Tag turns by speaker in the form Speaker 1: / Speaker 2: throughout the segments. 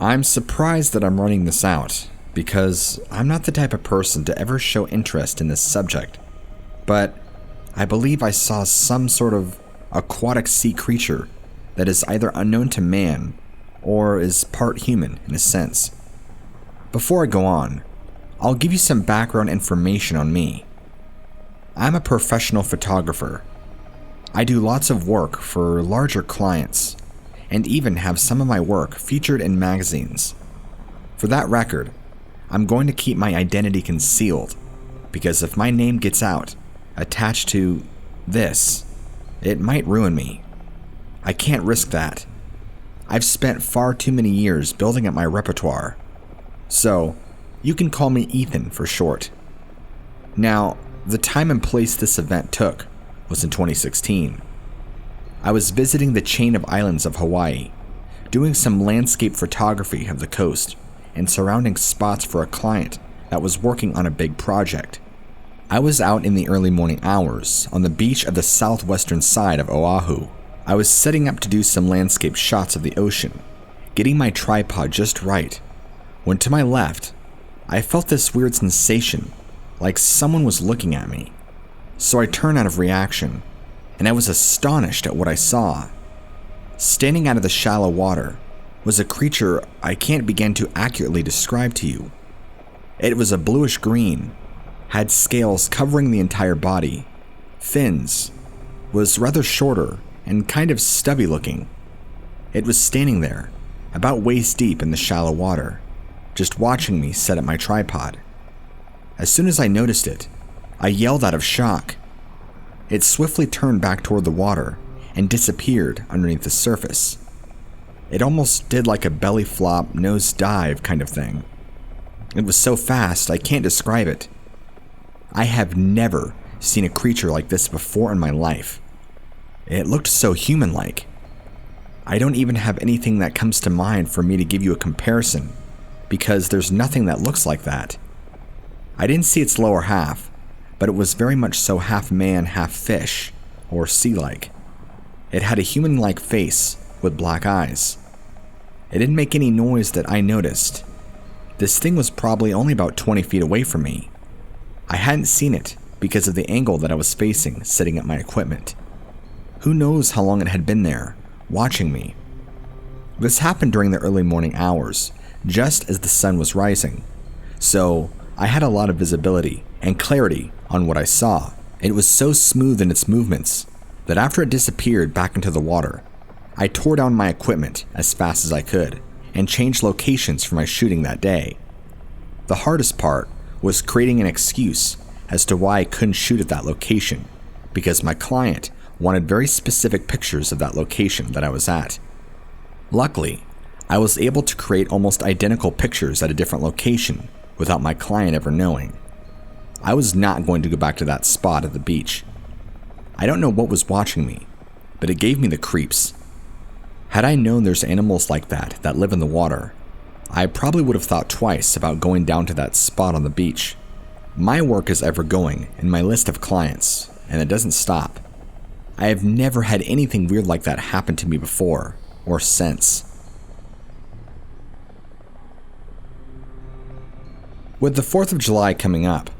Speaker 1: I'm surprised that I'm running this out, because I'm not the type of person to ever show interest in this subject, but I believe I saw some sort of aquatic sea creature that is either unknown to man or is part human in a sense. Before I go on, I'll give you some background information on me. I'm a professional photographer. I do lots of work for larger clients, and even have some of my work featured in magazines. For that record, I'm going to keep my identity concealed, because if my name gets out, attached to this, it might ruin me. I can't risk that. I've spent far too many years building up my repertoire, so you can call me Ethan for short. Now, the time and place this event took was in 2016. I was visiting the chain of islands of Hawaii, doing some landscape photography of the coast and surrounding spots for a client that was working on a big project. I was out in the early morning hours on the beach of the southwestern side of Oahu. I was setting up to do some landscape shots of the ocean, getting my tripod just right, when to my left, I felt this weird sensation, like someone was looking at me. So I turned out of reaction, and I was astonished at what I saw. Standing out of the shallow water was a creature I can't begin to accurately describe to you. It was a bluish green, had scales covering the entire body, fins, was rather shorter and kind of stubby looking. It was standing there, about waist deep in the shallow water, just watching me set up my tripod. As soon as I noticed it, I yelled out of shock. It swiftly turned back toward the water and disappeared underneath the surface. It almost did like a belly flop, nose dive kind of thing. It was so fast I can't describe it. I have never seen a creature like this before in my life. It looked so human-like. I don't even have anything that comes to mind for me to give you a comparison, because there's nothing that looks like that. I didn't see its lower half, but it was very much so half man, half fish, or sea-like. It had a human-like face with black eyes. It didn't make any noise that I noticed. This thing was probably only about 20 feet away from me. I hadn't seen it because of the angle that I was facing setting up my equipment. Who knows how long it had been there, watching me. This happened during the early morning hours, just as the sun was rising, so I had a lot of visibility and clarity on what I saw. It was so smooth in its movements that after it disappeared back into the water, I tore down my equipment as fast as I could and changed locations for my shooting that day. The hardest part was creating an excuse as to why I couldn't shoot at that location, because my client wanted very specific pictures of that location that I was at. Luckily, I was able to create almost identical pictures at a different location without my client ever knowing. I was not going to go back to that spot at the beach. I don't know what was watching me, but it gave me the creeps. Had I known there's animals like that live in the water, I probably would have thought twice about going down to that spot on the beach. My work is ever going in my list of clients, and it doesn't stop. I have never had anything weird like that happen to me before, or since. With the 4th of July coming up,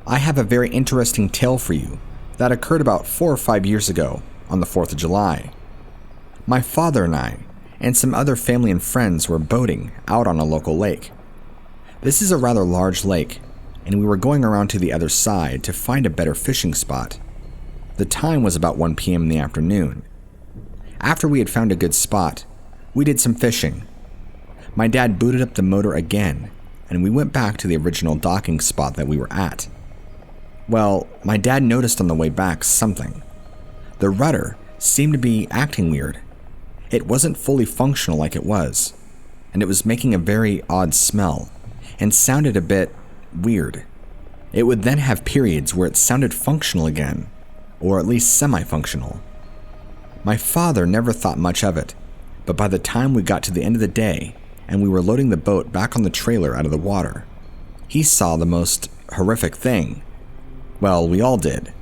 Speaker 1: I have a very interesting tale for you that occurred about 4 or 5 years ago on the 4th of July. My father and I, and some other family and friends were boating out on a local lake. This is a rather large lake, and we were going around to the other side to find a better fishing spot. The time was about 1 p.m. in the afternoon. After we had found a good spot, we did some fishing. My dad booted up the motor again, and we went back to the original docking spot that we were at. Well, my dad noticed on the way back something. The rudder seemed to be acting weird. It wasn't fully functional like it was, and it was making a very odd smell, and sounded a bit weird. It would then have periods where it sounded functional again, or at least semi-functional. My father never thought much of it, but by the time we got to the end of the day, and we were loading the boat back on the trailer out of the water, he saw the most horrific thing. Well, we all did.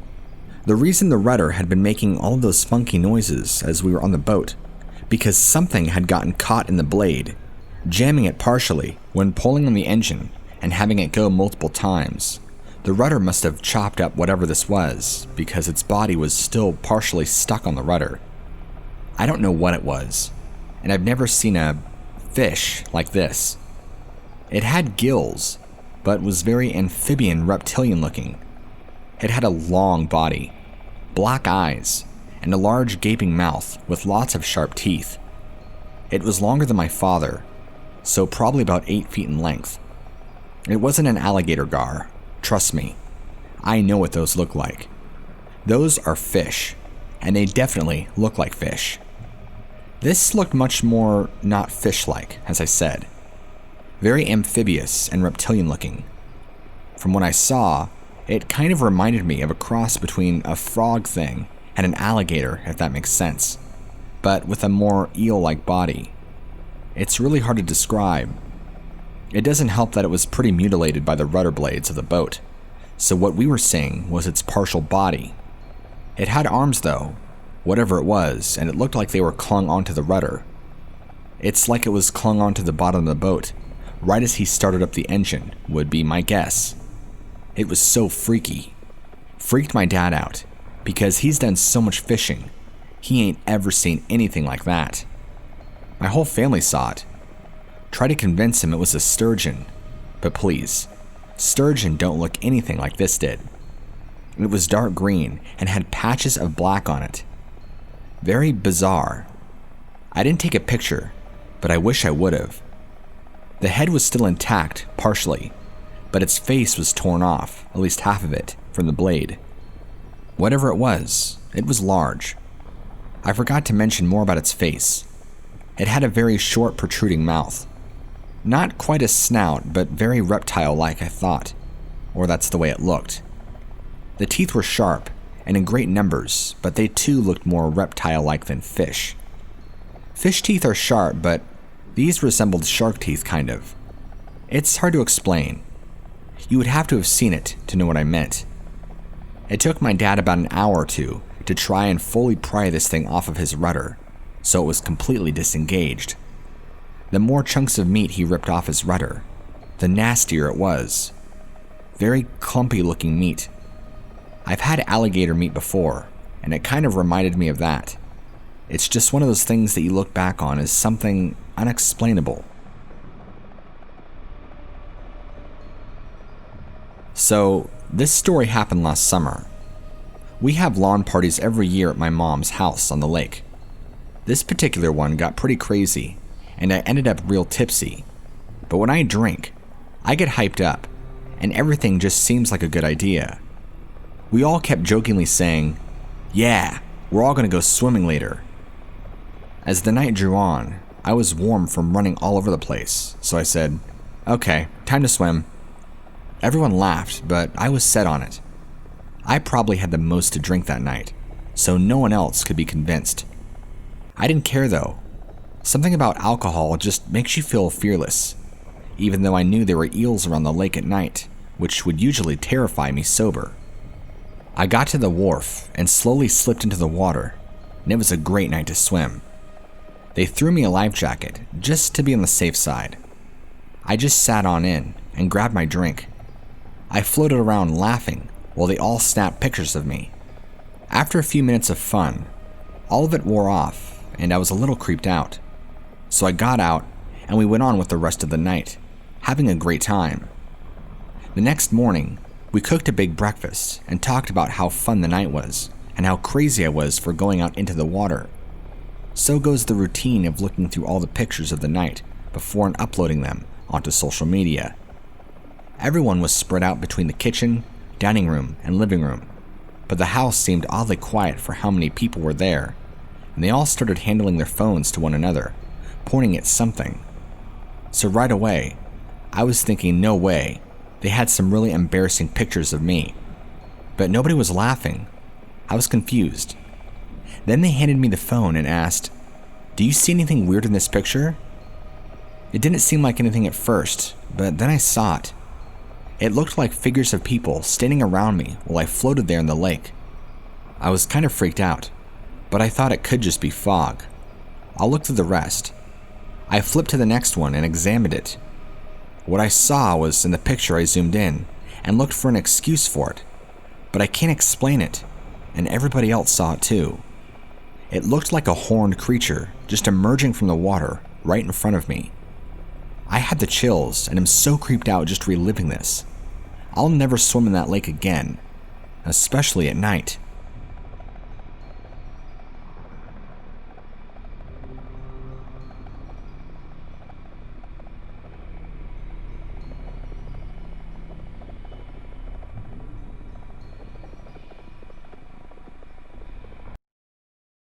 Speaker 1: The reason the rudder had been making all those funky noises as we were on the boat, because something had gotten caught in the blade, jamming it partially when pulling on the engine and having it go multiple times. The rudder must have chopped up whatever this was because its body was still partially stuck on the rudder. I don't know what it was, and I've never seen a fish like this. It had gills, but was very amphibian reptilian looking. It had a long body, black eyes, and a large gaping mouth with lots of sharp teeth. It was longer than my father, so probably about 8 feet in length. It wasn't an alligator gar, trust me. I know what those look like. Those are fish, and they definitely look like fish. This looked much more not fish-like, as I said. Very amphibious and reptilian looking. From what I saw, it kind of reminded me of a cross between a frog thing and an alligator, if that makes sense, but with a more eel-like body. It's really hard to describe. It doesn't help that it was pretty mutilated by the rudder blades of the boat, so what we were seeing was its partial body. It had arms though, whatever it was, and it looked like they were clung onto the rudder. It's like it was clung onto the bottom of the boat, right as he started up the engine, would be my guess. It was so freaky. Freaked my dad out, because he's done so much fishing. He ain't ever seen anything like that. My whole family saw it. Tried to convince him it was a sturgeon, but please, sturgeon don't look anything like this did. It was dark green and had patches of black on it. Very bizarre. I didn't take a picture, but I wish I would have. The head was still intact, partially, but its face was torn off, at least half of it, from the blade. Whatever it was large. I forgot to mention more about its face. It had a very short protruding mouth. Not quite a snout, but very reptile-like, I thought. Or that's the way it looked. The teeth were sharp, and in great numbers, but they too looked more reptile-like than fish. Fish teeth are sharp, but these resembled shark teeth, kind of. It's hard to explain. You would have to have seen it to know what I meant. It took my dad about an hour or two to try and fully pry this thing off of his rudder, so it was completely disengaged. The more chunks of meat he ripped off his rudder, the nastier it was. Very clumpy looking meat. I've had alligator meat before, and it kind of reminded me of that. It's just one of those things that you look back on as something unexplainable. So, this story happened last summer. We have lawn parties every year at my mom's house on the lake. This particular one got pretty crazy, and I ended up real tipsy. But when I drink, I get hyped up, and everything just seems like a good idea. We all kept jokingly saying, "Yeah, we're all gonna go swimming later." As the night drew on, I was warm from running all over the place, so I said, "Okay, time to swim." Everyone laughed, but I was set on it. I probably had the most to drink that night, so no one else could be convinced. I didn't care though. Something about alcohol just makes you feel fearless, even though I knew there were eels around the lake at night, which would usually terrify me sober. I got to the wharf and slowly slipped into the water, and it was a great night to swim. They threw me a life jacket just to be on the safe side. I just sat on in and grabbed my drink. I floated around laughing while they all snapped pictures of me. After a few minutes of fun, all of it wore off and I was a little creeped out. So I got out and we went on with the rest of the night, having a great time. The next morning, we cooked a big breakfast and talked about how fun the night was and how crazy I was for going out into the water. So goes the routine of looking through all the pictures of the night before and uploading them onto social media. Everyone was spread out between the kitchen, dining room, and living room, but the house seemed oddly quiet for how many people were there, and they all started handling their phones to one another, pointing at something. So right away, I was thinking no way, they had some really embarrassing pictures of me. But nobody was laughing. I was confused. Then they handed me the phone and asked, "Do you see anything weird in this picture?" It didn't seem like anything at first, but then I saw it. It looked like figures of people standing around me while I floated there in the lake. I was kind of freaked out, but I thought it could just be fog. I'll look through the rest. I flipped to the next one and examined it. What I saw was in the picture I zoomed in and looked for an excuse for it, but I can't explain it, and everybody else saw it too. It looked like a horned creature just emerging from the water right in front of me. I had the chills and am so creeped out just reliving this. I'll never swim in that lake again, especially at night.